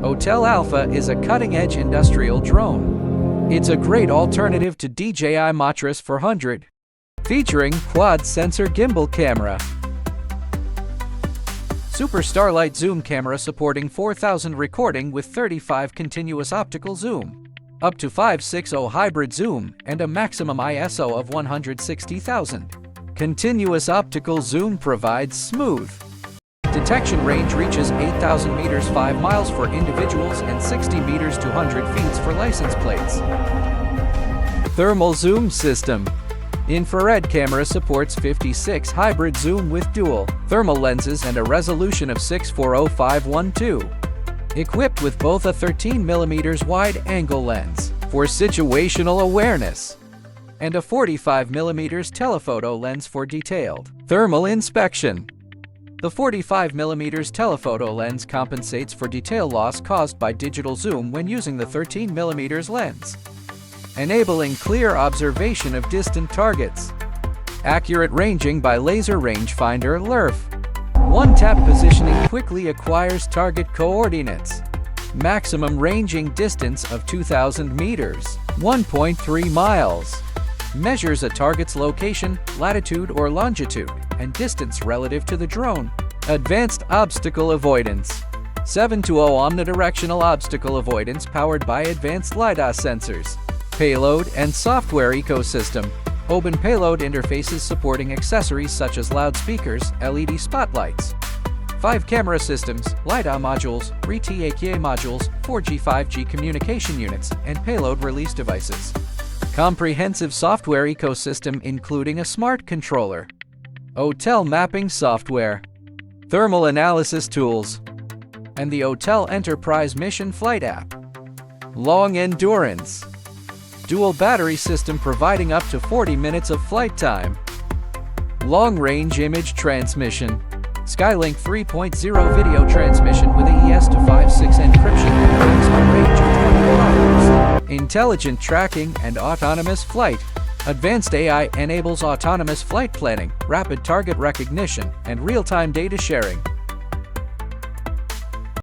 AUTEL Alpha is a cutting-edge industrial drone. It's a great alternative to DJI MATRICE 400, featuring quad-sensor gimbal camera, Super Starlight zoom camera supporting 4000 recording with 35 continuous optical zoom, up to 560 hybrid zoom, and a maximum ISO of 160,000. Continuous optical zoom provides smooth detection range, reaches 8,000 meters 5 miles for individuals and 60 meters to 100 feet for license plates. Thermal zoom system. Infrared camera supports 56 hybrid zoom with dual thermal lenses and a resolution of 640x512. Equipped with both a 13mm wide-angle lens for situational awareness and a 45mm telephoto lens for detailed thermal inspection. The 45mm telephoto lens compensates for detail loss caused by digital zoom when using the 13mm lens, enabling clear observation of distant targets. Accurate ranging by laser rangefinder (LRF). One-tap positioning quickly acquires target coordinates. Maximum ranging distance of 2,000 meters, 1.3 miles. Measures a target's location, latitude or longitude, and distance relative to the drone. Advanced obstacle avoidance. 720 omnidirectional obstacle avoidance powered by advanced LiDAR sensors. Payload and software ecosystem. Open payload interfaces supporting accessories such as loudspeakers, LED spotlights. 5 camera systems, LiDAR modules, RTAK modules, 4G 5G communication units, and payload release devices. Comprehensive software ecosystem including a smart controller, AUTEL mapping software, thermal analysis tools, and the AUTEL Enterprise Mission Flight app. Long endurance. Dual battery system providing up to 40 minutes of flight time. Long-range image transmission. Skylink 3.0 video transmission with AES to 5.6 encryption and a maximum range of 20 kilometers. Intelligent tracking and autonomous flight. Advanced AI enables autonomous flight planning, rapid target recognition, and real-time data sharing.